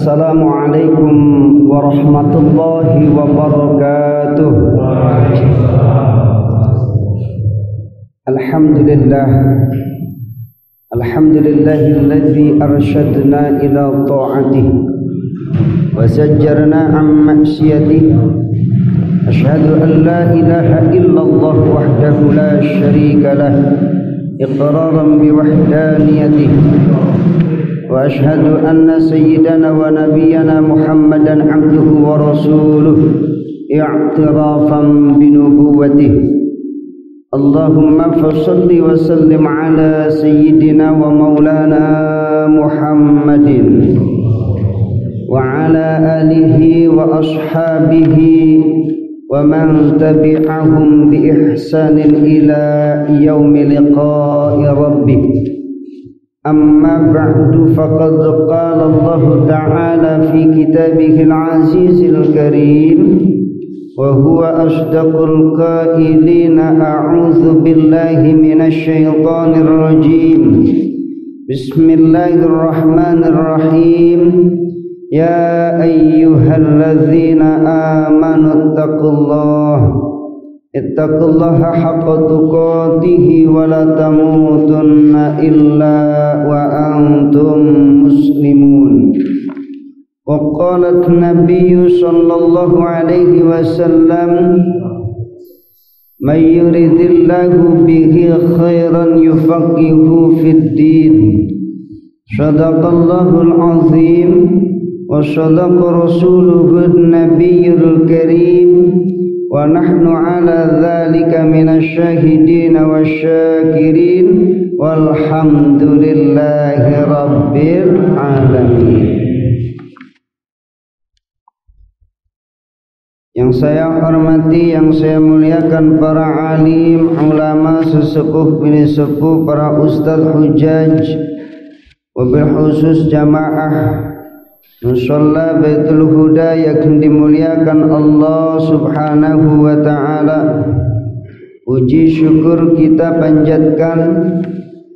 Assalamualaikum warahmatullahi wabarakatuh. Alhamdulillahilladzi arsyadna ila ta'atih wa zajjarna an maksiyatih. Asyhadu an la ilaha illallah wahdahu la syarika lah iqraran bi wahdaniyatih. Wa ashhadu anna sayyidana wa nabiyyana Muhammadan abduhu wa rasuluh i'tirafan bi nubuwwatih. Allahumma fassalli wa sallim ala sayyidina wa maulana Muhammadin wa ala alihi wa ashabihi wa man tabi'ahum bi ihsanin ila yaumi liqa'i rabbih. Amma ba'du, faqad qala Allah ta'ala fi kitabihil azizil karim wa huwa asdaqul qailina a'udzu billahi minasy syaithanir rajim. Bismillahirrahmanirrahim. Ya ayyuhalladzina amanu ittaqullaha haqqa tuqatih wa la tamutunna illa wa antum muslimun. Wa qalat nabiyyu sallallahu alaihi wasallam, may yuridillahu bihi khairan yufaqihu fid din. Shadaqallahul azim wa shadaqa rasuluhun nabiyyul karim. Wa nahnu ala dhalika minasy syahidin wasyakirin walhamdulillahi rabbil alamin. Yang saya hormati, yang saya muliakan para alim, ulama, sesepuh, bini sepuh, para ustadz, hujaj, wabil khusus jamaah Musalla Baitul Huda yang dimuliakan Allah subhanahu wa ta'ala. Puji syukur kita panjatkan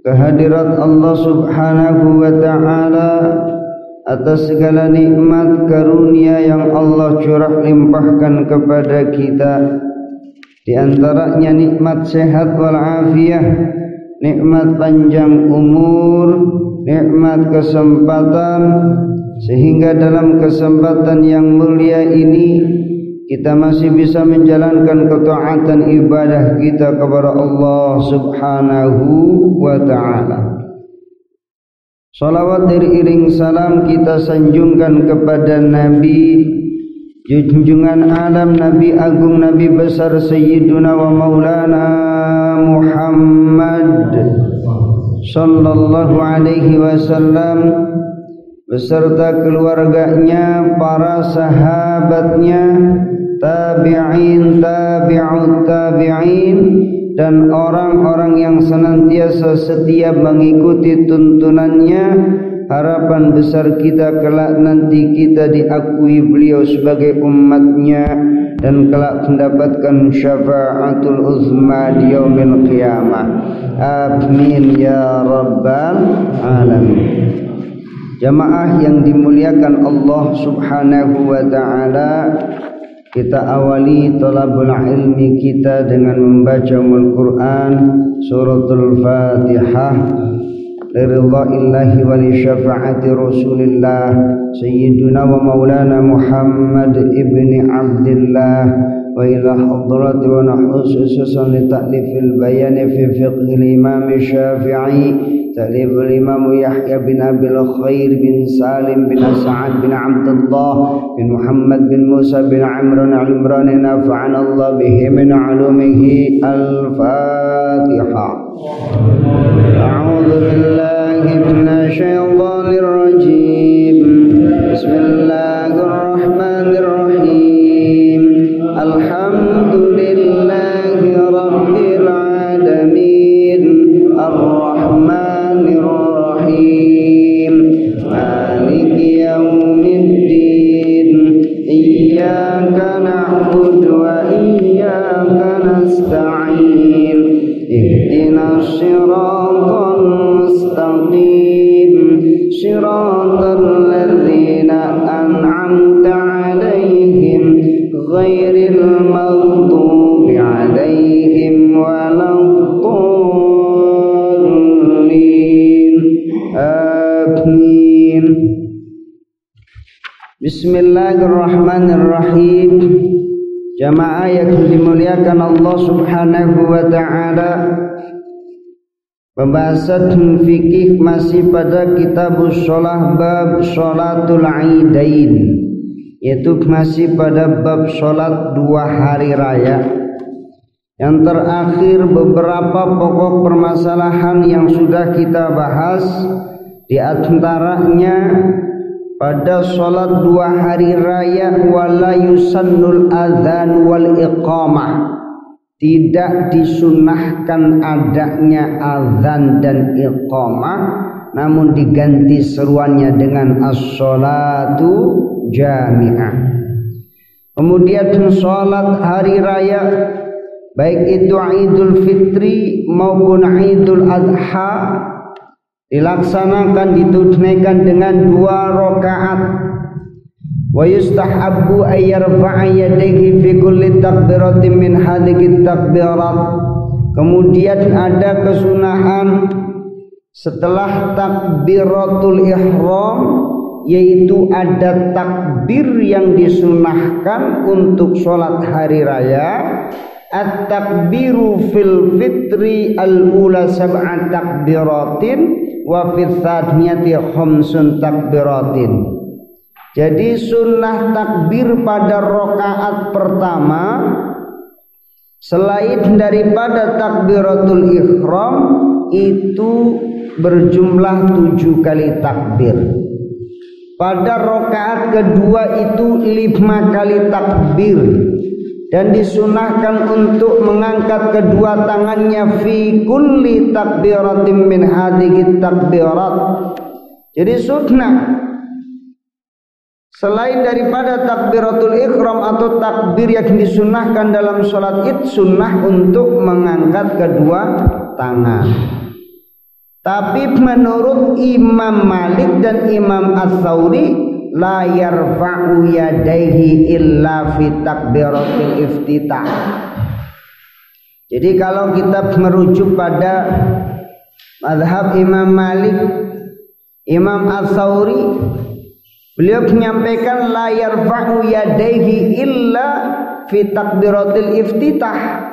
kehadirat Allah subhanahu wa ta'ala atas segala nikmat karunia yang Allah curah limpahkan kepada kita. Di antaranya nikmat sehat walafiat, nikmat panjang umur, nikmat kesempatan, sehingga dalam kesempatan yang mulia ini kita masih bisa menjalankan ketaatan ibadah kita kepada Allah subhanahu wa ta'ala. Salawat diiring salam kita sanjungkan kepada Nabi junjungan alam, Nabi agung, Nabi besar, Sayyiduna wa Maulana Muhammad sallallahu alaihi wasallam beserta keluarganya, para sahabatnya, tabi'in, tabi'ut tabi'in, dan orang-orang yang senantiasa setia mengikuti tuntunannya. Harapan besar kita kelak nanti kita diakui beliau sebagai umatnya dan kelak mendapatkan syafa'atul uzma di yaumil qiyamah. Amin ya rabbal alamin. Jamaah yang dimuliakan Allah subhanahu wa ta'ala, kita awali thalabul ilmi kita dengan membaca Al-Quran suratul Fatihah liridha'illahi wa li syafa'ati Rasulillah Sayyiduna wa Maulana Muhammad ibni Abdillah wa ila hadrati wa nahususan li ta'lifil bayani fi fiqhil imam Syafi'i ta'lif al-imam Yahya bin Abil Khair bin Salim bin Sa'ad bin Abdullah bin Muhammad bin Musa bin Amr al-Imran nafa'ana Allah bihi min ulumihi. Al-Fatihah. A'udzu billahi minasy syaithanir rajim. Bismillahirrahmanirrahim. Alhamdulillahi rabbil alamin. Ar-Rahmanir Rahim. Maliki yaumiddin. Iyyaka na'budu wa iyyaka nasta'in. Ihdinas siratal mustaqim. Siratal ladzina Bismillahirrahmanirrahim. Jamaah yang dimuliakan Allah Subhanahu wa taala. Pembahasan fikih masih pada kitabus shalah bab sholatul aidain, yaitu masih pada bab sholat dua hari raya. Yang terakhir beberapa pokok permasalahan yang sudah kita bahas, di antaranya pada sholat dua hari raya wala yusannul adzan wal iqamah, tidak disunahkan adanya azan dan iqamah, namun diganti seruannya dengan as-sholatu jami'ah. Kemudian sholat hari raya, baik itu Idul Fitri maupun Idul Adha, dilaksanakan ditunaikan dengan 2 rakaat. Wa yustahabbu ay yarfa'a yadayhi fi kulli takbiratin min hadhihi takbirat. Kemudian ada kesunahan setelah takbiratul ihram, yaitu ada takbir yang disunahkan untuk sholat hari raya. At-takbiru fil fitri al-ula sab'at takbiratin wa fil tsaniyati khamsun takbiratin. Jadi sunnah takbir pada rakaat pertama selain daripada takbiratul ihram itu berjumlah 7 kali takbir. Pada rakaat kedua itu 5 kali takbir, dan disunahkan untuk mengangkat kedua tangannya fi kulli takbiratin min hadhihi takbirat. Jadi sunnah selain daripada takbiratul ihram atau takbir yang disunahkan dalam sholat id, sunnah untuk mengangkat kedua tangan. Tapi menurut Imam Malik dan Imam Ats-Tsauri, la yarfa'u yadaihi illa fi takbiratil iftitah. Jadi kalau kita merujuk pada mazhab Imam Malik, Imam Ats-Tsauri, beliau menyampaikan la yarfa'u yadaihi illa fi takbiratil iftitah.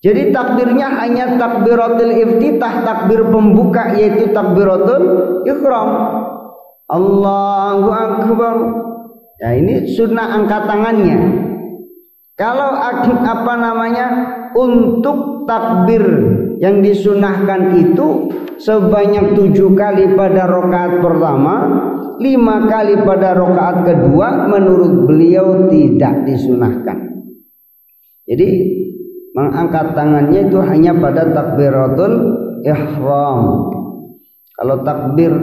Jadi takbirnya hanya takbiratul iftitah, takbir pembuka, yaitu takbiratul ihram. Allahu Akbar. Ya, ini sunnah angkat tangannya. Kalau untuk takbir yang disunahkan itu sebanyak 7 kali pada rakaat pertama, 5 kali pada rakaat kedua, menurut beliau tidak disunahkan. Jadi mengangkat tangannya itu hanya pada takbiratul ihram. Kalau takbir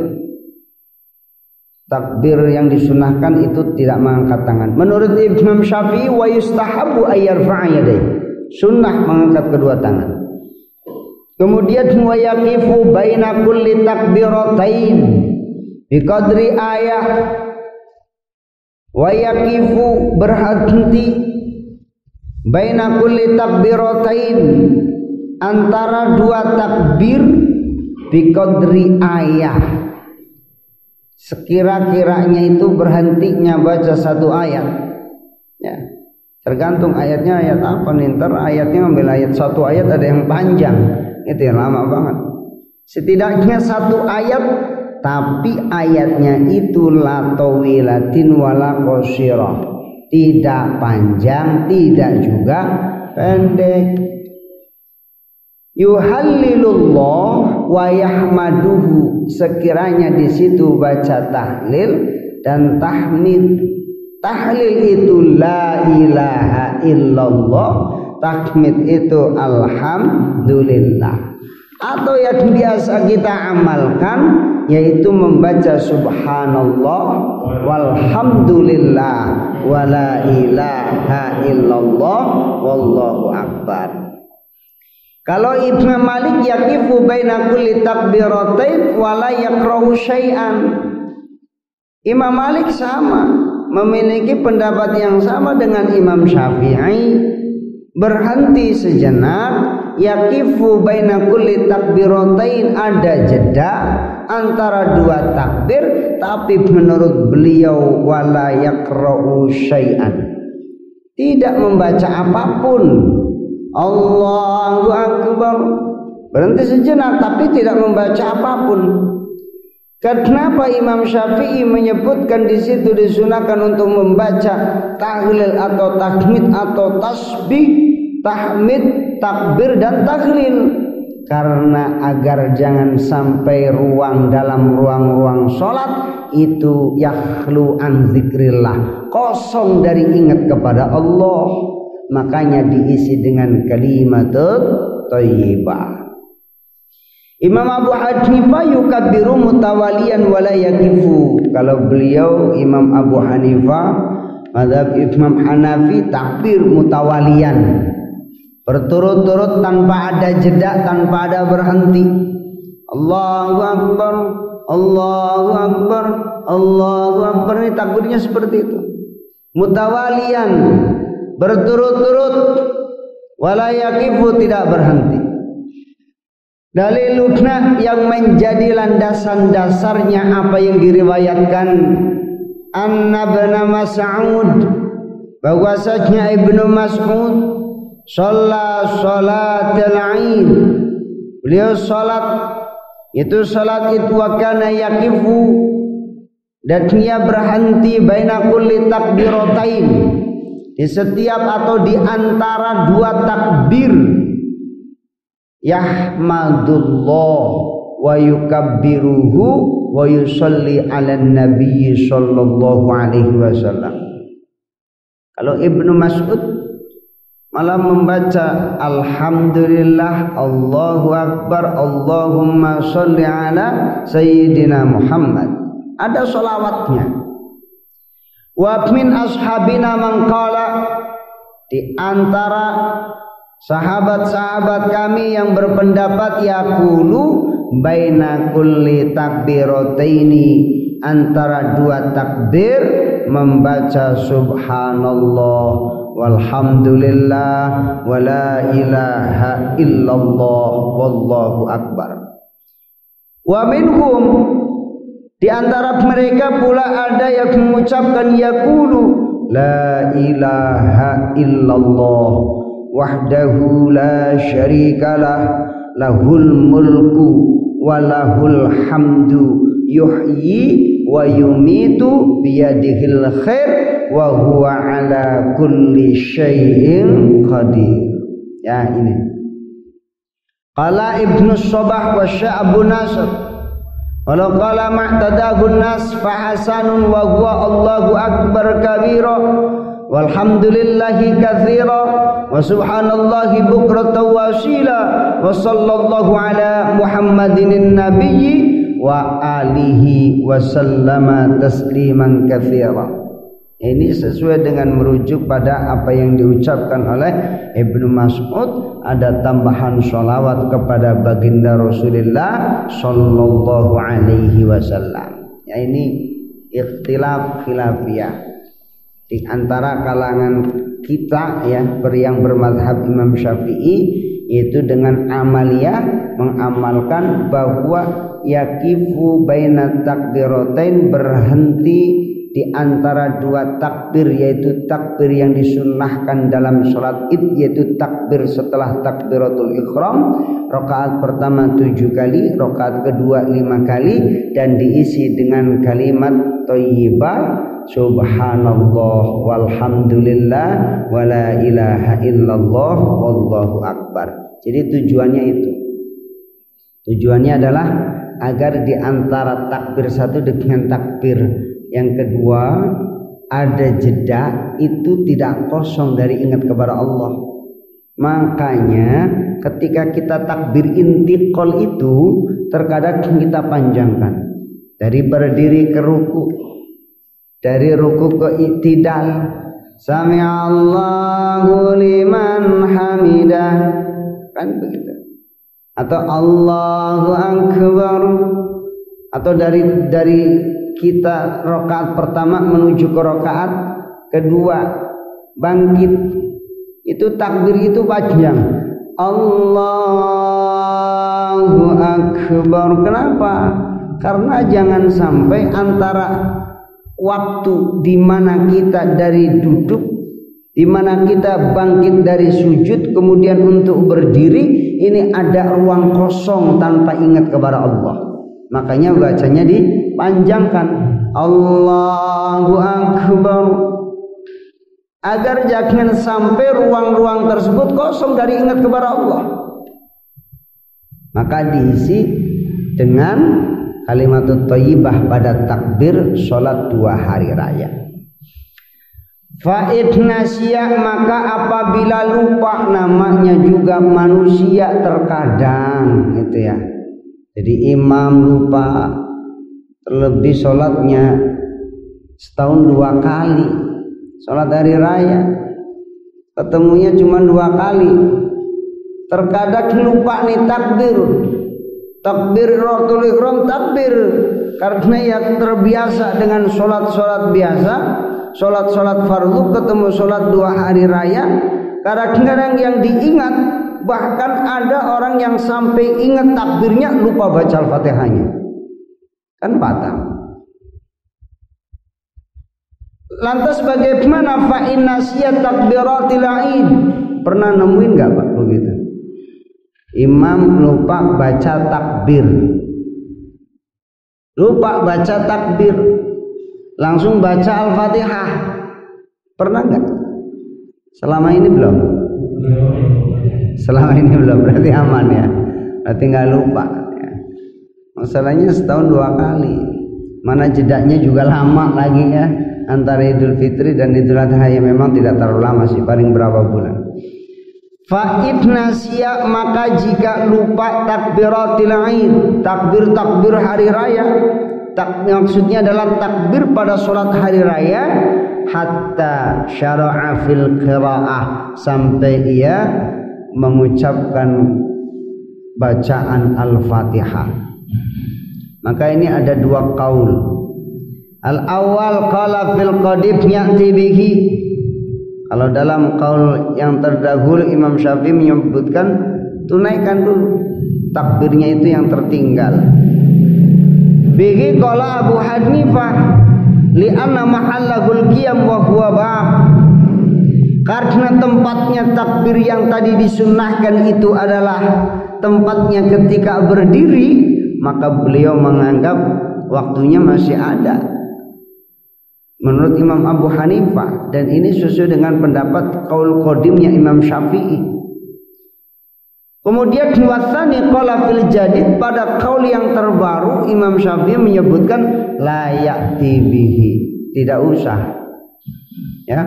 yang disunahkan itu tidak mengangkat tangan. Menurut Imam Syafi'i, wa yustahabbu ay yarfa'a yadayhi, sunnah mengangkat kedua tangan. Kemudian wa yaqifu baina kulli takbiratain biqadri ayah. Wa yaqifu berhenti baina kulli takbiratain, antara 2 takbir, biqadri ayah, sekira-kiranya itu berhentinya baca 1 ayat. Ya, tergantung ayatnya ayat apa nih. Ntar ayatnya ambil ayat 1 ayat, ada yang panjang, itu yang lama banget. Setidaknya 1 ayat, tapi ayatnya itu la tawilatin wala qasirah, tidak panjang, tidak juga pendek. Yuhallilullah wa yahmaduhu, sekiranya di situ baca tahlil dan tahmid. Tahlil itu la ilaha illallah, tahmid itu alhamdulillah. Atau yang biasa kita amalkan, yaitu membaca subhanallah walhamdulillah wala ilaha illallah wallahu akbar. Kalau Imam Malik yaqifu baina kulli takbiratain wala yaqra'u syai'an. Imam Malik sama, memiliki pendapat yang sama dengan Imam Syafi'i, berhenti sejenak. Yaqifu baina kulli takbiratain, ada jeda antara 2 takbir, tetapi menurut beliau wala yaqra'u syai'an, tidak membaca apapun. Allahu akbar, berhenti sejenak tapi tidak membaca apapun. Kenapa Imam Syafi'i menyebutkan di situ disunahkan untuk membaca tahlil atau tahmid atau tasbih, tahmid, takbir dan tahlil? Karena agar jangan sampai dalam ruang-ruang sholat itu yakhlu an zikrillah, kosong dari ingat kepada Allah, makanya diisi dengan kalimatut thayyibah. Imam Abu Hanifah yukabbiru mutawalian wala yakifu. Kalau beliau Imam Abu Hanifah, mazhab Imam Hanafi, takbir mutawalian, berturut-turut tanpa ada jeda, tanpa ada berhenti. Allahu akbar, Allahu akbar, Allahu akbar. Ini takbirnya seperti itu, mutawalian, berturut-turut, wala yakifu, tidak berhenti. Dalilnya yang menjadi landasan dasarnya apa yang diriwayatkan Anna bin Mas'ud, bahwasanya Ibnu Mas'ud salatul Aid, beliau salat itu wa kana yaqifu, dan dia berhenti baina kulli takbiratain, di setiap atau di antara dua takbir, yahmadullah wa yukabbiruhu wa yusalli ala nabi sallallahu alaihi wasallam. Kalau Ibnu Mas'ud malah membaca alhamdulillah, Allahu akbar, Allahumma sholli ala sayyidina Muhammad, ada sholawatnya. Wa min ashabina man qala, di antara sahabat-sahabat kami yang berpendapat yaqulu baina kulli takbirataini, antara dua takbir membaca subhanallah walhamdulillah wala ilaha illallah wallahu akbar. Wa minhum, di antara mereka pula ada yang mengucapkan yaqulu la ilaha illallah wahdahu la syarikalah lahul mulku wa lahul hamdu yuhyi wa yumitu biyadihil khair wa huwa ala kulli syai'in qadir. Ya, ini qala Ibnu Sabah wa Sya'bun Nasr, walau qala ma'tadahu nas fa hasanun wa huwa Allahu akbar kabira walhamdulillahi katsira wa subhanallahi bukratan wa asila wa sallallahu ala Muhammadin nabiyyi wa alihi wa sallama tasliman katsira. Ini sesuai dengan merujuk pada apa yang diucapkan oleh Ibnu Mas'ud, ada tambahan sholawat kepada baginda Rasulullah sallallahu alaihi wasallam. Ya, ini ikhtilaf khilafiyah di antara kalangan kita ya, yang bermadhab Imam Syafi'i, yaitu dengan amaliyah, mengamalkan bahwa yakifu baina takbiratain, berhenti di antara dua takbir, yaitu takbir yang disunnahkan dalam sholat id, yaitu takbir setelah takbiratul ihram, rakaat pertama 7 kali, rakaat kedua 5 kali, dan diisi dengan kalimat thayyibah subhanallah walhamdulillah wala ilaha illallah wallahu akbar. Jadi tujuannya itu, tujuannya adalah agar di antara takbir satu dengan takbir yang kedua ada jeda, itu tidak kosong dari ingat kepada Allah. Makanya ketika kita takbir intiqal itu terkadang kita panjangkan, dari berdiri ke ruku, dari ruku ke i'tidal, sami'allahu liman hamidah, kan begitu, atau Allahu akbar, atau dari kita rakaat pertama menuju ke rakaat kedua bangkit, itu takbir itu panjang, Allahu akbar. Kenapa? Karena jangan sampai antara waktu di mana kita dari duduk, di mana kita bangkit dari sujud kemudian untuk berdiri, ini ada ruang kosong tanpa ingat kepada Allah. Makanya bacanya dipanjangkan, Allahu Akbar, agar jangan sampai ruang-ruang tersebut kosong dari ingat kepada Allah. Maka diisi dengan kalimatut thayyibah pada takbir sholat 2 hari raya. Fa'id nasya, maka apabila lupa, namanya juga manusia terkadang gitu ya. Jadi imam lupa, terlebih sholatnya setahun 2 kali, sholat hari raya ketemunya cuma 2 kali. Terkadang lupa nih takbiratul ihram, takbir karena yang terbiasa dengan sholat biasa, sholat fardu ketemu sholat 2 hari raya. Kadang-kadang yang diingat, bahkan ada orang yang sampai ingat takbirnya lupa baca Al-Fatihahnya, kan batal. Lantas bagaimana fa inna siyat takbiratil aid? Pernah nemuin nggak Pak begitu? Imam lupa baca takbir, langsung baca Al-Fatihah. Pernah nggak? Selama ini belum? Selama ini belum, berarti aman ya, berarti nggak lupa ya. Masalahnya setahun 2 kali, mana jedanya juga lama lagi ya, antara Idul Fitri dan Idul Adha yang memang tidak terlalu lama sih, paling berapa bulan. Fa'id nasya, maka jika lupa takbiratil aid, takbir hari raya, maksudnya adalah takbir pada sholat hari raya, hatta syara'a fil qira'ah, sampai ia mengucapkan bacaan Al-Fatihah. Maka ini ada 2 qaul. Al-awwal qala fil qadim ya'ti bihi. Kalau dalam qaul yang terdahulu Imam Syafi'i menyebutkan tunaikan dulu takbirnya itu yang tertinggal. Bihi qala Abu Hanifah li'anna mahallahul qiyam wa huwa bab. Karena tempatnya takbir yang tadi disunnahkan itu adalah tempatnya ketika berdiri, maka beliau menganggap waktunya masih ada. Menurut Imam Abu Hanifah, dan ini sesuai dengan pendapat qaul qadimnya Imam Syafi'i. Kemudian wasani qala fil jadid, pada qaul yang terbaru Imam Syafi'i menyebutkan la ya'ti bihi, tidak usah. Ya,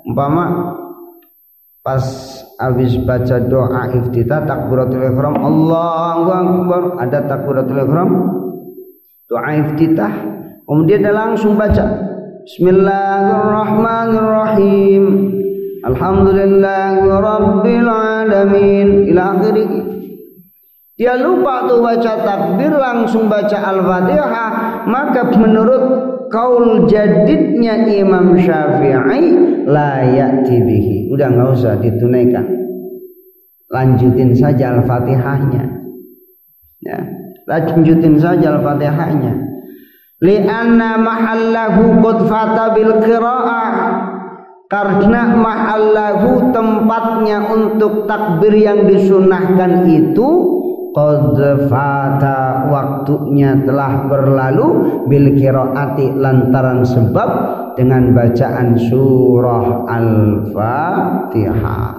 umpama pas habis baca doa iftitah takbiratul ihram, Allahu Akbar, ada takbiratul ihram, doa iftitah, kemudian dia langsung baca Bismillahirrahmanirrahim, Alhamdulillahi Rabbil Alamin ila akhirih. Dia lupa tuh baca takbir, langsung baca Al-Fatihah. Maka menurut qaul jadidnya Imam Syafi'i la ya'ti bihi, udah nggak usah ditunaikan, lanjutin saja Al-Fatihahnya ya, lanjutin saja Al-Fatihahnya. Li'anna mahallahu qad fata bil qira'ah, karena mahallahu tempatnya untuk takbir yang disunahkan itu qad fata, waktunya telah berlalu, bil qiraati, lantaran sebab dengan bacaan surah Al-Fatihah.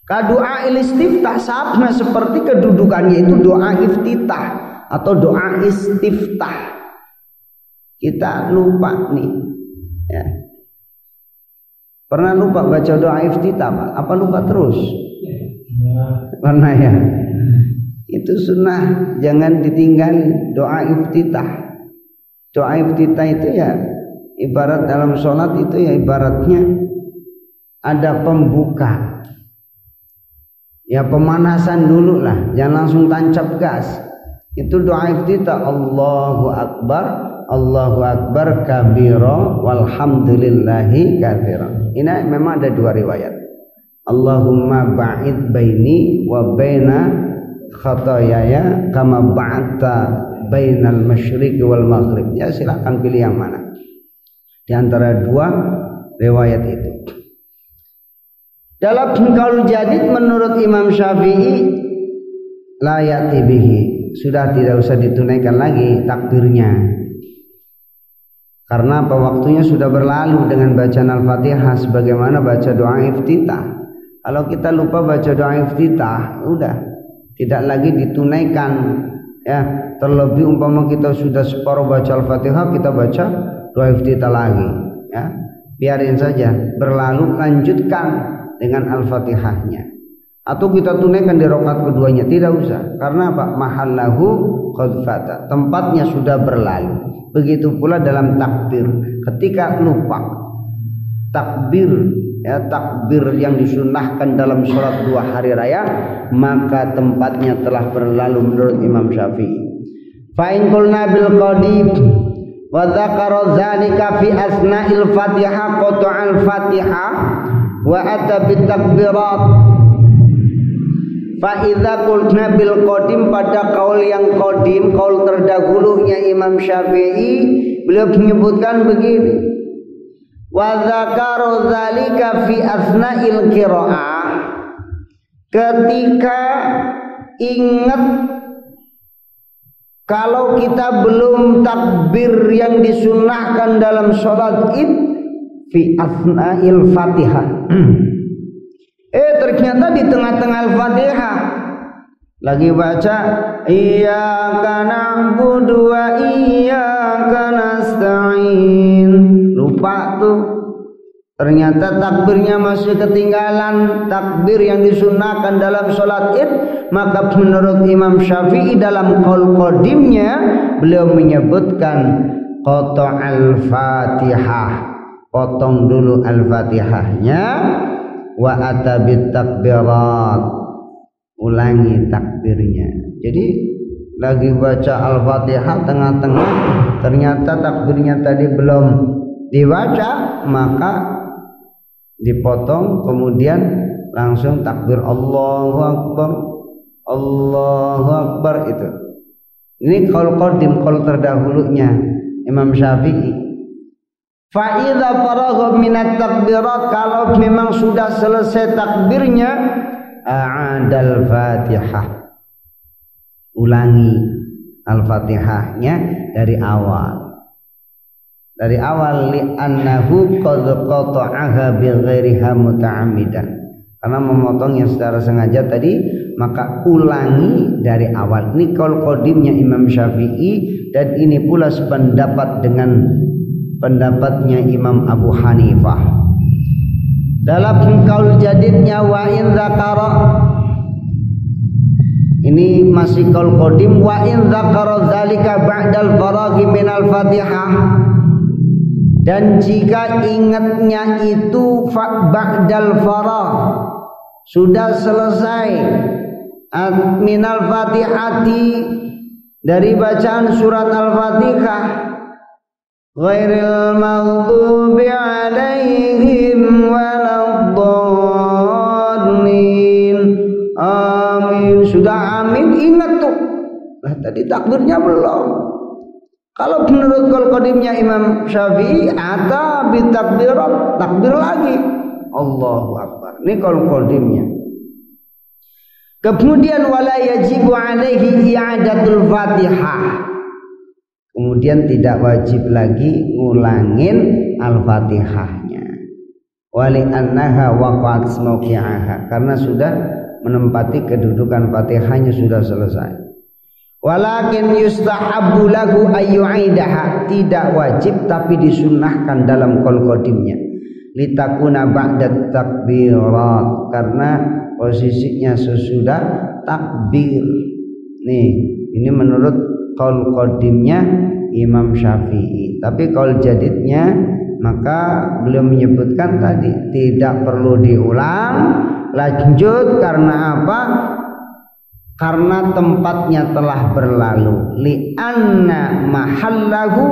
Doa istiftah sama seperti kedudukannya itu doa iftitah atau doa istiftah. Kita lupa nih ya. Pernah lupa baca doa iftitah Pak? Apa lupa terus? Pernah ya. Itu sunnah, jangan ditinggal doa iftitah. Doa iftitah itu ya ibarat dalam sholat itu ya ibaratnya ada pembuka, ya pemanasan dulu lah, jangan langsung tancap gas. Itu doa iftitah, Allahu Akbar kabira walhamdulillahi katsira. Ini memang ada 2 riwayat. Allahumma ba'id baini wa baina khatayaya kama ba'adta bainal masyriqi wal maghrib. Ya silakan pilih yang mana di antara dua riwayat itu. Dalam qaul jadid menurut Imam Syafi'i la ya'ti bihi, sudah tidak usah ditunaikan lagi takbirnya. Karena apa? Waktunya sudah berlalu dengan bacaan Al-Fatihah sebagaimana baca doa iftitah. Kalau kita lupa baca doa iftitah, udah tidak lagi ditunaikan ya. Terlebih umpama kita sudah separuh baca Al-Fatihah, kita baca doa iftitah lagi ya. Biarin saja berlalu, lanjutkan dengan Al-Fatihahnya. Atau kita tunaikan di rakaat keduanya, tidak usah. Karena apa? Mahallahu qad fata, tempatnya sudah berlalu. Begitu pula dalam takbir, ketika lupa takbir ya, takbir yang disunnahkan dalam sholat 2 hari raya, maka tempatnya telah berlalu menurut Imam Syafi'i. Fa in qulna bil qadim wa dzakara dzalika fi asna'il Fatihah qata'al Fatihah wa ata bit takbirat. Fa idza qulna bil qadim, pada kaul yang qadim, kaul terdahulunya Imam Syafi'i, beliau menyebutkan begini. Wa dzakara dzalika fi asna'il qiraah, ketika ingat kalau kita belum takbir yang disunnahkan dalam sholat id fi asna'il Fatihah. Ternyata di tengah-tengah Al-Fatihah lagi baca iyyaka na'budu wa iyyaka nasta'in, lupa tuh. Ternyata takbirnya masih ketinggalan, takbir yang disunnahkan dalam sholat id. Maka menurut Imam Syafi'i dalam qaul qadimnya beliau menyebutkan qata' al-Fatihah, potong dulu Al-Fatihahnya, wa atabit takbirat, ulangi takbirnya. Jadi lagi baca Al-Fatihah tengah-tengah, ternyata takbirnya tadi belum dibaca, maka dipotong, kemudian langsung takbir Allahu Akbar, Allahu Akbar. Itu ini qaul qadim, qaul terdahulunya Imam Syafi'i. Fa idza faragha minat takbirat, kalau memang sudah selesai takbirnya, a'adal Fatihah, ulangi Al-Fatihahnya dari awal. Dari awal, li'annahu qad qata'aha bighairiha muta'ammidan, karena memotongnya secara sengaja tadi, maka ulangi dari awal. Ini qaul qadimnya Imam Syafi'i, dan ini pula sependapat dengan pendapatnya Imam Abu Hanifah. Dalam qaul jadidnya wa in dzakara, ini masih qaul qadim, wa in dzakara dzalika ba'dal faraghi minal Fatihah, dan jika ingatnya itu ba'dal faragh, sudah selesai minal Fatihati, dari bacaan surat Al-Fatihah, ghairil maghdubi alaihim waladdallin, amin. Sudah amin, ingat tuh, lah tadi takbirnya belum. Kalau menurut qaul qadimnya Imam Syafi'i, ata bi takbirat, takbir lagi Allahu Akbar. Ini qaul qadimnya. Kemudian wala yajibu alaihi i'adatul Fatihah, kemudian tidak wajib lagi ngulangin Al-Fatihahnya. Wali annaha waqa'at mawqi'aha, karena sudah menempati kedudukan Fatihahnya, sudah selesai. Walakin yustahabbu lahu ayyu'idaha, tidak wajib tapi disunnahkan dalam qaul qadimnya. Litakuna ba'da takbirat, karena posisinya sesudah takbir. Nih, ini menurut qaul qadimnya Imam Syafi'i. Tapi qaul jadidnya, maka beliau menyebutkan tadi tidak perlu diulang, lanjut. Karena apa? Karena tempatnya telah berlalu. Li'anna mahallahu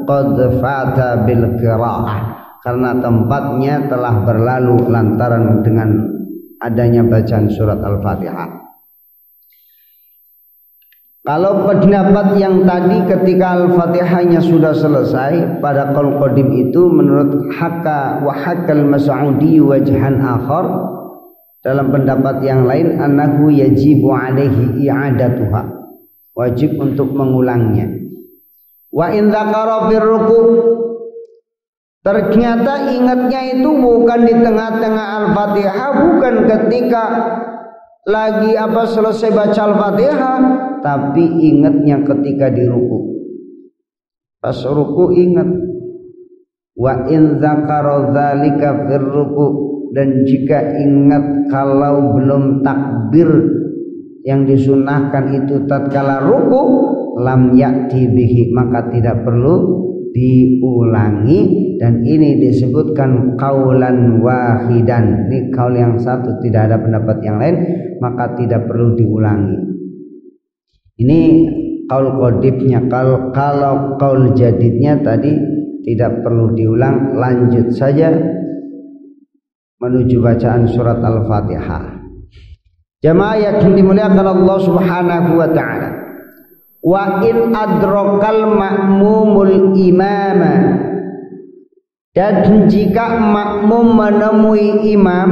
qad fata bil qiraah, karena tempatnya telah berlalu lantaran dengan adanya bacaan surat Al-Fatihah. Kalau pendapat yang tadi ketika Al-Fatihahnya sudah selesai pada qaul qadim itu menurut Hakka wa Hakkal Mas'udi wajhan akhar, dalam pendapat yang lain annahu yajibu alaihi i'adatuha, wajib untuk mengulangnya. Wa in dzakara fir ruku', ternyata ingatnya itu bukan di tengah-tengah Al-Fatihah, bukan ketika lagi selesai baca Al-Fatihah, tapi ingatnya ketika di ruku. Pas ruku ingat. Wa in dzakara dzalika fir ruku', dan jika ingat kalau belum takbir yang disunahkan itu tatkala ruku, lam ya'ti bihi, maka tidak perlu diulangi. Dan ini disebutkan qaulan wahidan, ini qaul yang satu, tidak ada pendapat yang lain, maka tidak perlu diulangi. Ini qaul qadibnya. Kalau qaul jadidnya tadi tidak perlu diulang, lanjut saja menuju bacaan surat Al-Fatihah. Jamaah yang dimuliakan Allah Subhanahu wa taala, wa in adrakal ma'mumul imama, dan jika makmum menemui imam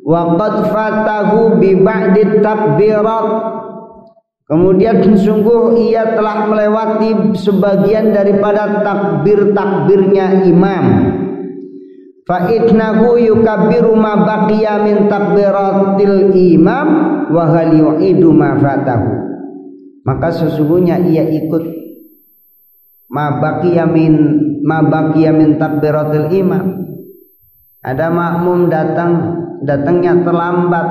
wa qad fatahu bi ba'di takbirat, kemudian sungguh ia telah melewati sebagian daripada takbir-takbirnya imam, fa innahu yukabbiru ma baqiya min takbiratil imam wa hal yu'idu ma fatahu, maka sesungguhnya ia ikut ma baqiya min takbiratil imam. Ada makmum datangnya terlambat,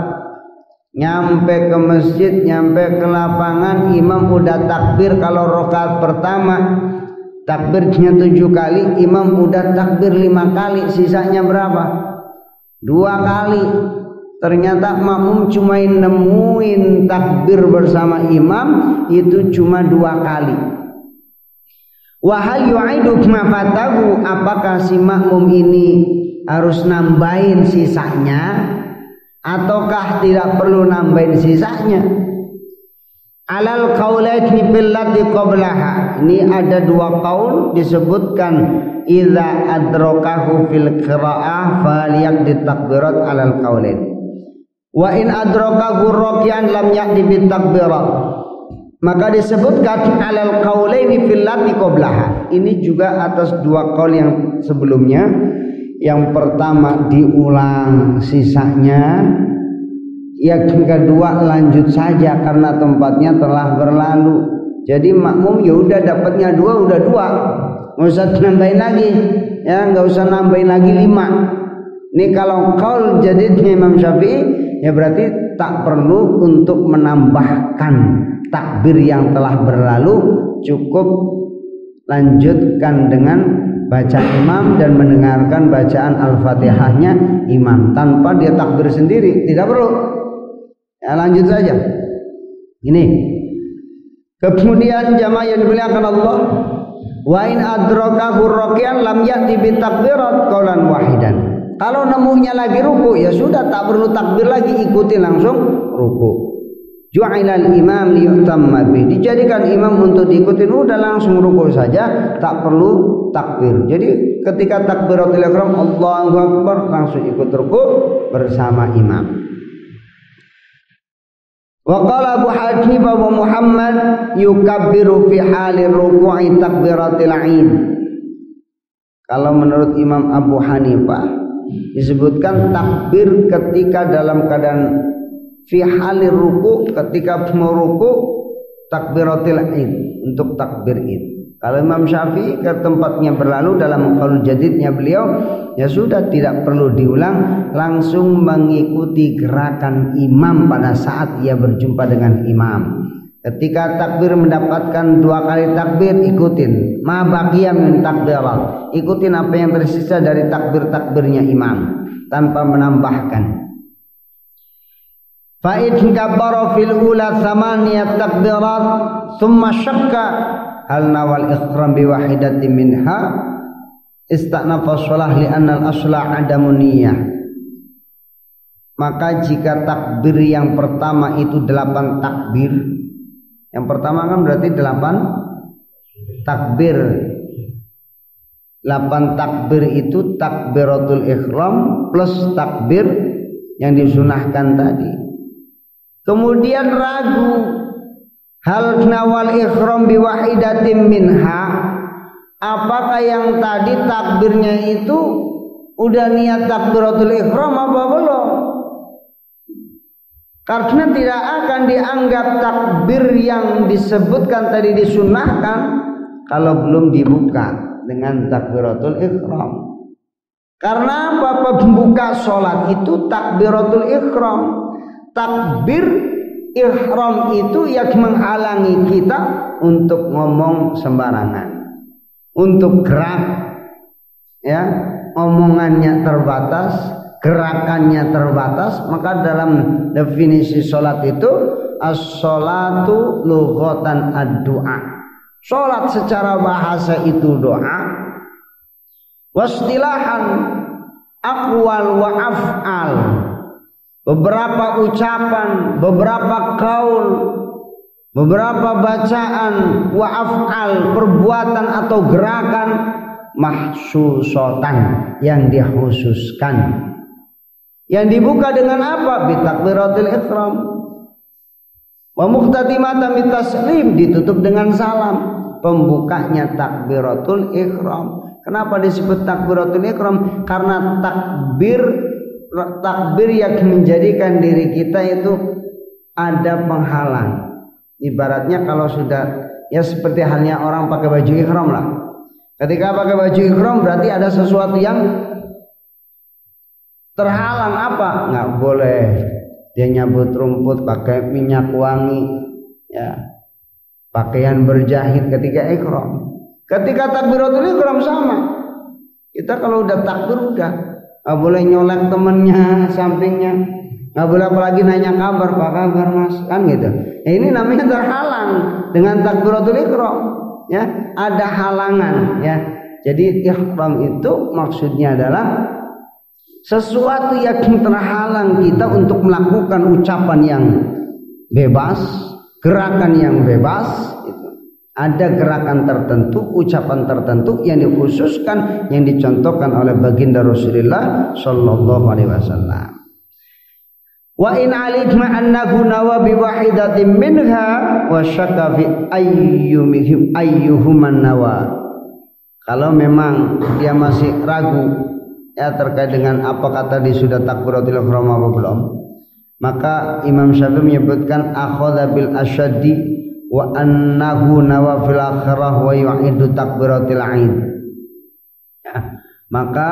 nyampe ke masjid, nyampe ke lapangan, imam udah takbir. Kalau rakaat pertama takbirnya 7 kali, imam udah takbir 5 kali, sisanya berapa? 2 kali. Ternyata makmum cuma nemuin takbir bersama imam itu cuma 2 kali. Wa hal yu'idu ma fatahu, apakah si makmum ini harus nambahin sisanya ataukah tidak perlu nambahin sisanya? Alal qaulaini fillati qablaha, ini ada 2 qaul disebutkan. Idza adrakahu fil qiraah faliyaqdi takbirat alal qaulain, wa in adrakahu raki'an lam ya'ti bit takbirat, maka disebutkan alal qaulaini fillati qablaha. Ini juga atas 2 qaul yang sebelumnya. Yang pertama diulang sisanya, yang kedua lanjut saja karena tempatnya telah berlalu. Jadi makmum ya udah dapatnya 2, udah 2, nggak usah nambahin lagi, ya nggak usah nambahin lagi 5. Ini kalau qaul jadidnya Imam Syafi'i, ya berarti tak perlu untuk menambahkan takbir yang telah berlalu, cukup lanjutkan dengan baca imam dan mendengarkan bacaan Al-Fatihahnya imam tanpa dia takbir sendiri, tidak perlu. Ya, lanjut saja. Ini. Kemudian jamaah yang dimuliakan Allah, wa in adrakahu raki'an lam ya'ti bi takbirat qaulan wahidan. Kalau nemunya lagi ruku, ya sudah tak perlu takbir lagi, ikuti langsung ruku. Ju'ilal imam liyutamma bih, dijadikan imam untuk diikutin, udah langsung ruku saja, tak perlu takbir. Jadi ketika takbiratul ihram Allahu akbar langsung ikut ruku bersama imam. Wa qala Abu Hanifah wa Muhammad yukabbiru fi halir ruku'i takbiratil 'id. Kalau menurut Imam Abu Hanifah disebutkan takbir ketika dalam keadaan fi halir ruku, ketika mau ruku takbiratil 'id, untuk takbir id. Kalau Imam Syafi'i ke tempatnya berlalu dalam qaul jadidnya beliau, ya sudah tidak perlu diulang, langsung mengikuti gerakan imam pada saat ia berjumpa dengan imam. Ketika takbir mendapatkan 2 kali takbir, ikutin ma baqiya min takbirat, ikutin apa yang tersisa dari takbir-takbirnya imam tanpa menambahkan. Fa in kabbara fil ula 8 takbirat thumma syakka hal nawal ikhram bi wahidatin minha istanafa shalah li anna al asla adamun niyyah. Maka jika takbir yang pertama itu 8 takbir, Yang pertama kan berarti 8 takbir. 8 takbir itu takbiratul ihram plus takbir yang disunahkan tadi. Kemudian ragu, hal nawal ihram biwahidatin minha, apakah yang tadi takbirnya itu udah niat takbiratul ihram apa belum? Karena tidak akan dianggap takbir yang disebutkan tadi disunahkan kalau belum dibuka dengan takbiratul ihram. Karena apa? Pembuka sholat itu takbiratul ihram. Takbir ihram itu yang menghalangi kita untuk ngomong sembarangan, untuk gerak, ya, omongannya terbatas, gerakannya terbatas. Maka dalam definisi sholat itu as-sholatu lughatan ad-du'a. Sholat secara bahasa itu doa, wastilahan aqwal wa af'al, beberapa ucapan, beberapa qaul, beberapa bacaan, wa af'al, perbuatan atau gerakan, mahsusotan, yang dikhususkan. Yang dibuka dengan apa? Bitakbiratul ihram. Wa muqtadimatan bitaslim, ditutup dengan salam. Pembukanya takbiratul ihram. Kenapa disebut takbiratul ihram? Karena takbir yang menjadikan diri kita itu ada penghalang. Ibaratnya kalau sudah, ya seperti halnya orang pakai baju ihram lah. Ketika pakai baju ihram berarti ada sesuatu yang terhalang. Apa? Nggak boleh dia nyabut rumput pakai minyak wangi, ya, pakaian berjahit ketika ihram. Ketika takbiratul ihram sama. Kita kalau udah takbir udah nggak boleh nyolek temennya sampingnya, nggak boleh apalagi nanya kabar, apa kabar mas, kan gitu. Ini namanya terhalang dengan takbiratul ihram, ya, ada halangan, ya. Jadi ihram itu maksudnya adalah sesuatu yang terhalang kita untuk melakukan ucapan yang bebas, gerakan yang bebas. Itu ada gerakan tertentu, ucapan tertentu yang dikhususkan, yang dicontohkan oleh baginda Rasulullah sallallahu alaihi wasallam. Wa in alikma annahu nawa bi wahidatin minha wa syakka fi ayyuhuma nawa. Kalau memang dia masih ragu, ya, terkait dengan apa kata dia sudah takbiratul ihram apa belum, maka Imam Syafi'i menyebutkan akhadha bil asyaddi wa annahu nawa fil akhirah wa yu'idu takbiratul aid, ya, maka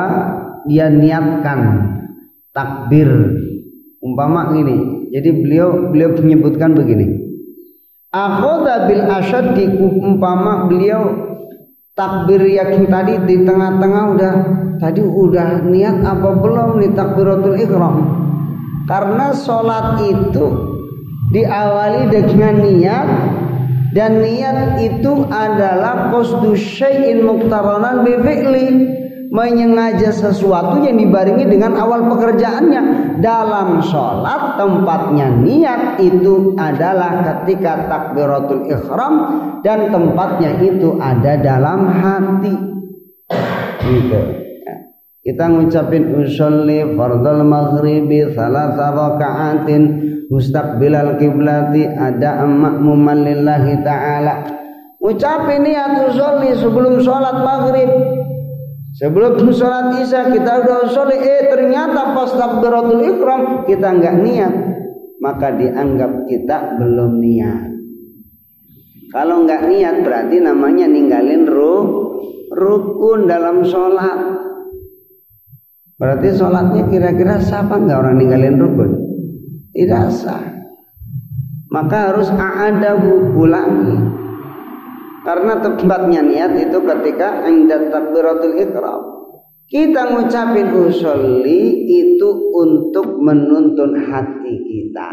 dia niatkan takbir umpama ini. Jadi beliau menyebutkan begini, akhadha bil asyaddi, umpama beliau takbir yang tadi di tengah-tengah udah niat apa belum nih takbiratul ihram. Karena sholat itu diawali dengan niat, dan niat itu adalah qasdu syai'in muqtaranan bi fi'li, menyengaja sesuatu yang dibarengi dengan awal pekerjaannya. Dalam sholat tempatnya niat itu adalah ketika takbiratul ihram, dan tempatnya itu ada dalam hati. Gitu. Kita ngucapin usolli fardal maghribi salasa raka'atin mustaqbilal kiblati ada ma'muman lillahi ta'ala. Ucapin niat usolli sebelum sholat maghrib, sebelum sholat isya kita udah usolli, ternyata pas takbiratul ihram kita enggak niat, maka dianggap kita belum niat. Kalau enggak niat berarti namanya ninggalin rukun dalam sholat. Berarti sholatnya kira-kira sah apa enggak orang ninggalin rukun? Tidak sah. Maka harus a'adahu, ulangi. Karena tempatnya niat itu ketika inda takbiratul ihram. Kita ngucapin usolli itu untuk menuntun hati kita.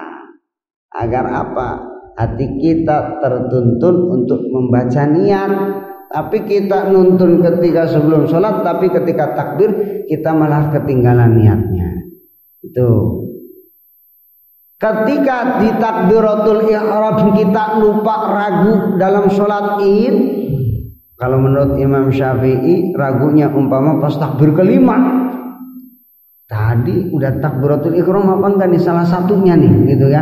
Agar apa? Hati kita tertuntun untuk membaca niat. Tapi kita nuntun ketika sebelum sholat, tapi ketika takbir kita malah ketinggalan niatnya. Itu. Ketika di takbiratul ihram kita lupa ragu dalam sholat id, kalau menurut Imam Syafi'i ragunya umpama pas takbir kelima, tadi udah takbiratul ihram apa enggak nih, salah satunya nih gitu ya,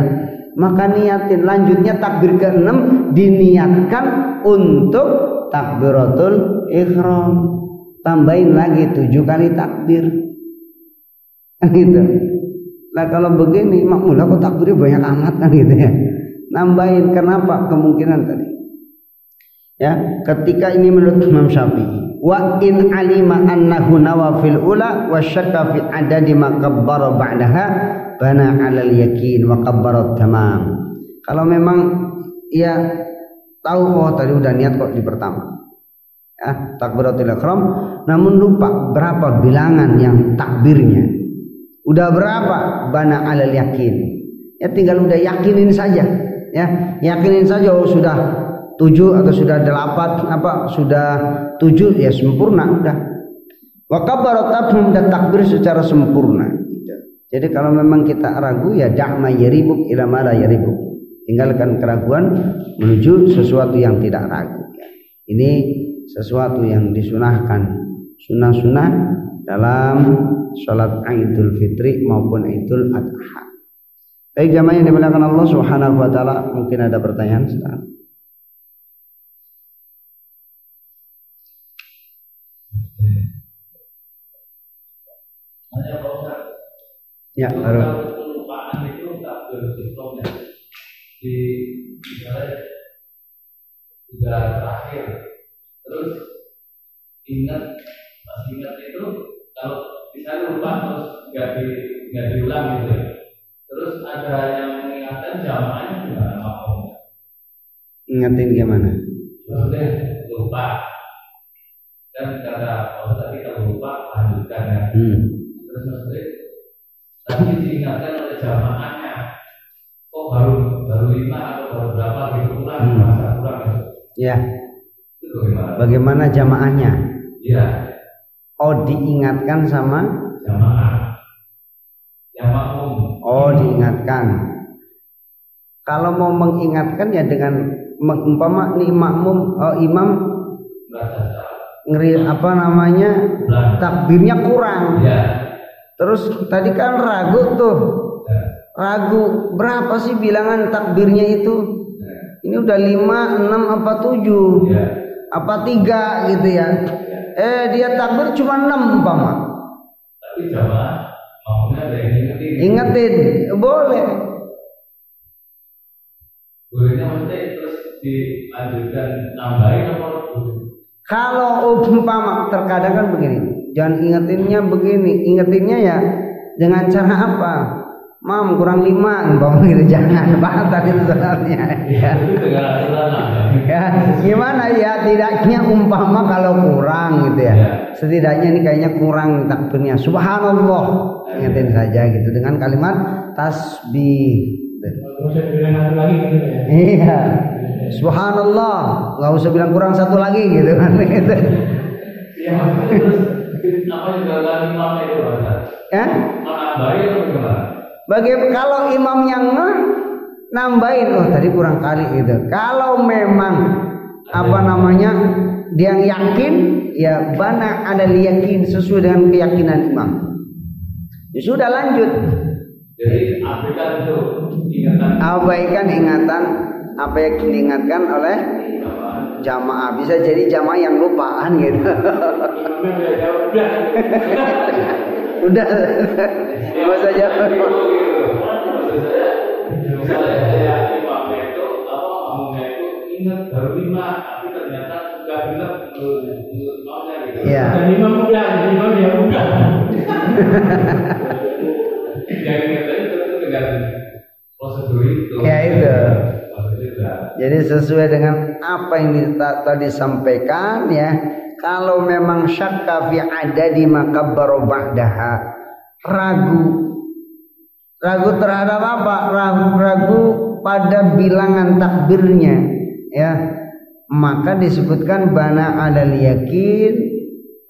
maka niatin lanjutnya takbir ke-6 diniatkan untuk takbiratul ihram, tambahin lagi 7 kali takbir gitu. Nah kalau begini makmul kok takbirnya banyak amat kan gitu ya, nambahin. Kenapa? Kemungkinan tadi ya, ketika ini menurut Imam Syafi'i, wa in alima annahu nawa fil ula wa syakka fi adadi ma kabbara ba'daha bana 'alal yakin wa kabbara tamam. Kalau memang ya tahu oh tadi udah niat kok di pertama ya takbiratul ihram, namun lupa berapa bilangan yang takbirnya, udah berapa, bana 'alal yakin, ya tinggal udah yakinin saja ya, yakinin saja oh sudah 7 atau sudah 8 apa sudah 7 ya sempurna udah. Wa kabbara tamam, dan takbir secara sempurna. Jadi kalau memang kita ragu ya da'ma yaribuk ila ma la yaribuk, tinggalkan keraguan menuju sesuatu yang tidak ragu. Ini sesuatu yang disunahkan, sunnah-sunnah dalam sholat Idul Fitri maupun Idul Adha. Baik jamaah yang dimuliakan Allah Subhanahu wa taala, mungkin ada pertanyaan sekarang. Ya, baru. Kelupaan itu tak berhitung ya. Di misalnya sudah terakhir, terus pas ingat itu kalau bisa lupa terus nggak diulang gitu ya. Terus ada yang mengingatkan jamaahnya gimana maksudnya? Ingatin gimana? Maksudnya lupa. Kan kata tadi kalau lupa lanjutkan ya. Terus maksudnya tadi diingatkan oleh jamaahnya, kok baru 5 atau baru berapa gitu kurang, masa kurang ya. Itu bagaimana? Bagaimana jamaahnya? Iya. Oh diingatkan sama jamaah yang makmum. Oh diingatkan. Kalau mau mengingatkan ya dengan umpama nih makmum imam ngeri apa namanya takbirnya kurang. Ya. Terus tadi kan ragu tuh, ragu berapa sih bilangan takbirnya itu? Ini udah 5, 6 apa 7 apa 3 gitu ya. Dia takbir cuma 6 umpama. Tapi jamaah maunya ada yang ingetin, boleh. Bolehnya maksudnya terus dilanjutkan nambahin apa? Kalau umpama terkadang kan begini, jangan ingetinnya begini, ingetinnya ya dengan cara apa? Mam kurang 5 umpama gitu, jangan batal itu sebenarnya. Ya. Ya, gimana ya tidaknya umpama kalau kurang gitu ya. Setidaknya ini kayaknya kurang takbirnya. Subhanallah, ingetin saja gitu dengan kalimat tasbih. Iya. Subhanallah, nggak usah bilang kurang 1 lagi gitu kan gitu. Iya, terus apa juga imam itu ya? Nambahin atau gimana? Kalau imam yang nambahin, oh tadi kurang kali gitu. Kalau memang apa namanya dia yakin, ya bana ada yakin sesuai dengan keyakinan imam. Ya sudah lanjut. Jadi abaikan itu ingatan. Abaikan ingatan apa yang diingatkan oleh jamaah. Bisa jadi jamaah yang lupaan gitu. Udah masa jawab. Misalnya saya imamnya itu makmumnya itu ingat baru 5 tapi ternyata sudah bilang menurut imamnya gitu. Iya. Dan imam ya udah. Yang ingatnya itu dengan prosedur itu. Ya itu. Jadi sesuai dengan apa yang tadi disampaikan ya. Kalau memang syakka fi adadi makabbaru ba'daha, ragu terhadap apa? Ragu pada bilangan takbirnya ya. Maka disebutkan bana 'alal yakin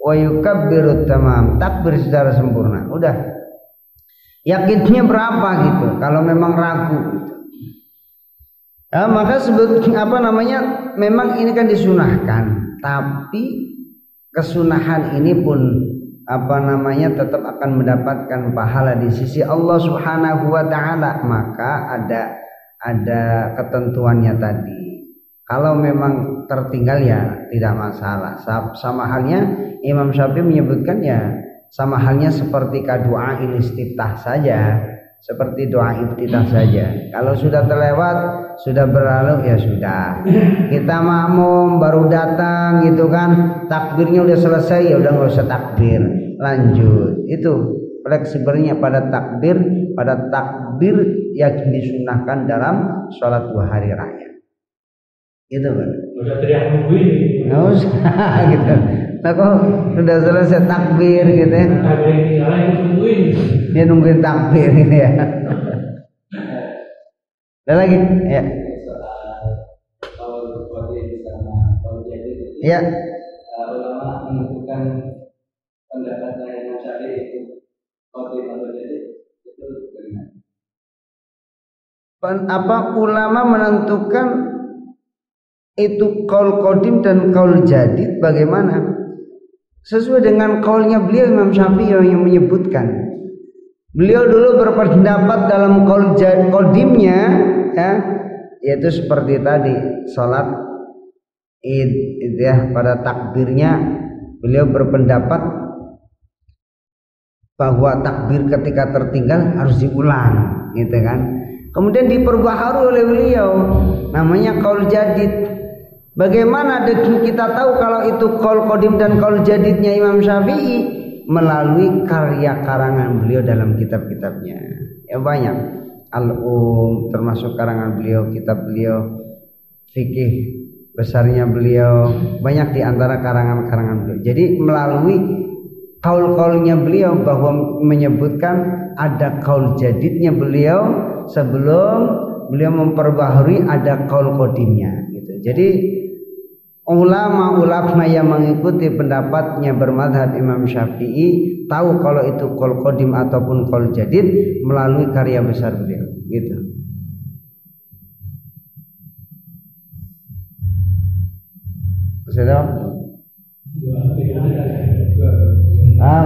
wa yukabbiru tamam, takbir secara sempurna. Udah. yakinnya berapa gitu kalau memang ragu gitu. Maka memang ini kan disunahkan, tapi kesunahan ini pun tetap akan mendapatkan pahala di sisi Allah Subhanahu wa taala. Maka ada ketentuannya tadi. Kalau memang tertinggal ya tidak masalah. Sama halnya Imam Syafi'i menyebutkan ya sama halnya seperti doa istiftah saja, seperti doa iftitah saja. Kalau sudah terlewat, sudah berlalu ya sudah. Kita makmum baru datang gitu kan, takbirnya udah selesai ya udah nggak usah takbir, lanjut. Itu fleksibelnya pada takbir yang disunahkan dalam sholat 2 hari raya. Gitu kan? Udah teriak nungguin. Nggak usah gitu. Nah kok udah selesai takbir gitu ya? Dia nungguin takbir gitu ya. Ada lagi? Ya. Ya. Ulama menentukan pendapatnya Imam Syafi'i itu qadim atau jadid itu bagaimana? Ulama menentukan itu qaul qadim dan qaul jadid bagaimana? Sesuai dengan qaulnya beliau Imam Syafi'i yang menyebutkan. Beliau dulu berpendapat dalam qaul qadimnya ya, yaitu seperti tadi salat Id ya, pada takbirnya beliau berpendapat bahwa takbir ketika tertinggal harus diulang gitu kan. Kemudian diperbaharui oleh beliau namanya qaul jadid. Bagaimana kita tahu kalau itu qaul qadim dan qaul jadidnya Imam Syafi'i? Melalui karya karangan beliau dalam kitab-kitabnya. Ya banyak. Termasuk karangan beliau, kitab beliau, fikih besarnya beliau, banyak di antara karangan-karangan beliau. Jadi melalui qaul-qaulnya beliau bahwa menyebutkan ada qaul jadidnya beliau sebelum beliau memperbaharui ada qaul qadimnya gitu. Jadi ulama-ulama yang mengikuti pendapatnya bermadhab Imam Syafi'i tahu kalau itu qaul qadim ataupun qaul jadid melalui karya besar beliau gitu. Sudah?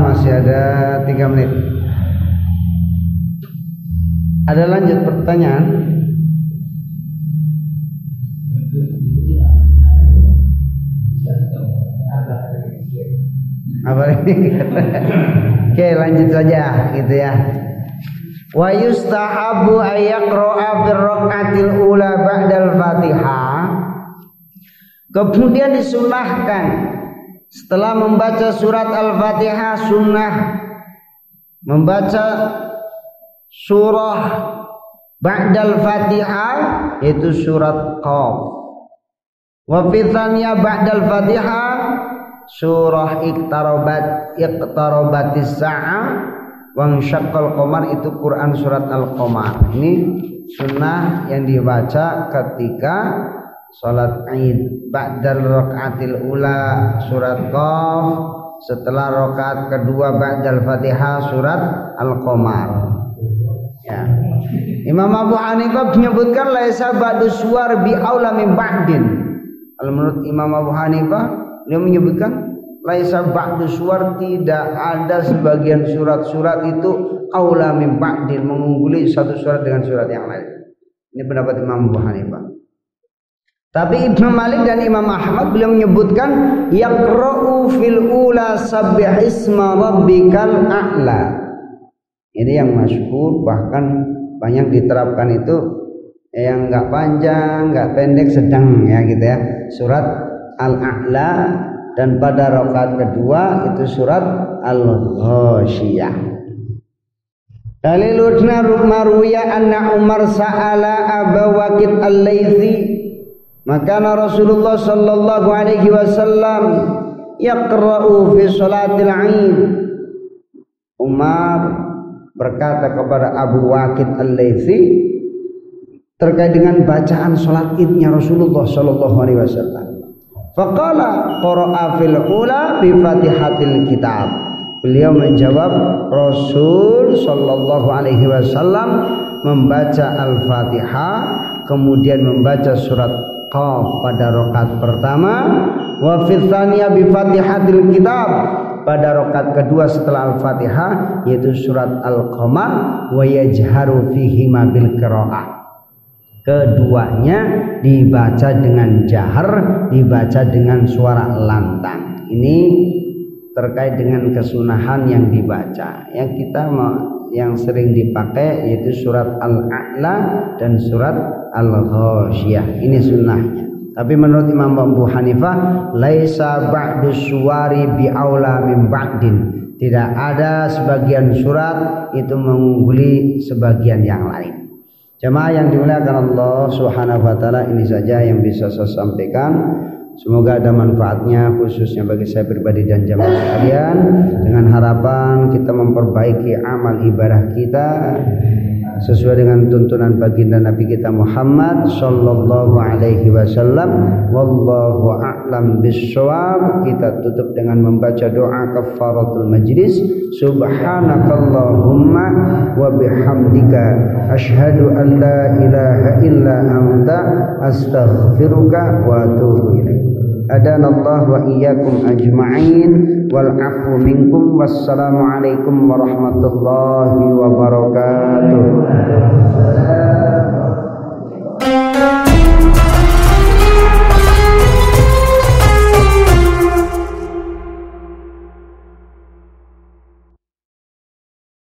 Masih ada 3 menit. Ada lanjut pertanyaan? Apa ini? Oke, lanjut saja gitu ya. Wa yustahabu ayaqra'a bir raq'atil ula ba'dal Fatihah. Kemudian disunahkan setelah membaca surat Al-Fatihah sunnah membaca surah ba'dal Fatihah yaitu surat Qaf. Wa fi tsaniyah ba'dal Fatihah surah iqtarabatis sa'ah wa syaqqal qamar itu Quran surat Al-Qamar. Ini sunnah yang dibaca ketika salat Id ba'dal rakaatil ula surat Qaf, setelah rakaat kedua ba'dal Fatihah surat Al-Qamar. Ya. Imam Abu Hanifah menyebutkan laisa ba'du suwar bi aula min ba'din. Kalau menurut Imam Abu Hanifah dia menyebutkan laisa ba'du suwar, tidak ada sebagian surat-surat itu aula min ba'din, mengungguli satu surat dengan surat yang lain. Ini pendapat Imam Abu Hanifah. Tapi Ibnu Malik dan Imam Ahmad beliau menyebutkan yaqra'u fil ula sabbihisma rabbikal a'la. Ini yang masyhur, bahkan banyak diterapkan itu yang enggak panjang, enggak pendek, sedang ya gitu ya. Surat Al-A'la dan pada rakaat kedua itu surat Al-Ghasyiyah. Daliluna marwiya anna Umar sa'ala Abu Waqid al-Laitsi maka Rasulullah sallallahu alaihi wasallam yaqra'u fi salatil 'Id. Umar berkata kepada Abu Waqid al-Laitsi terkait dengan bacaan salat Idnya Rasulullah sallallahu alaihi wasallam. Faqala qara'a fil ula bi Fatihatil kitab. Beliau menjawab, Rasul sallallahu alaihi wasallam membaca Al-Fatihah, kemudian membaca surat Qaf pada rakaat pertama, wa fi tsaniyah bi Fatihatil Kitab, pada rakaat kedua setelah Al-Fatihah yaitu surat Al-Qamar, wa yajharu fihi ma bil qiraah. Keduanya dibaca dengan jahar, dibaca dengan suara lantang. Ini terkait dengan kesunahan yang dibaca. Yang kita yang sering dipakai yaitu surat Al-A'la dan surat Al-Ghasyiyah. Ini sunnahnya. Tapi menurut Imam Abu Hanifah, laisa ba'du suwari bi'aula min ba'din. Tidak ada sebagian surat itu mengungguli sebagian yang lain. Jamaah yang dimuliakan Allah Subhanahu wa taala, ini saja yang bisa saya sampaikan. Semoga ada manfaatnya khususnya bagi saya pribadi dan jamaah sekalian, dengan harapan kita memperbaiki amal ibadah kita sesuai dengan tuntunan baginda Nabi kita Muhammad sallallahu alaihi wasallam. Wallahu a'lam bissawab. Kita tutup dengan membaca doa kafaratul majlis. Subhanakallahumma wa bihamdika asyhadu an la ilaha illa anta astaghfiruka wa atubu ilaik. Adanallahu wa iyyakum ajma'in wal 'afwu minkum. Wassalamu alaikum warahmatullahi wabarakatuh.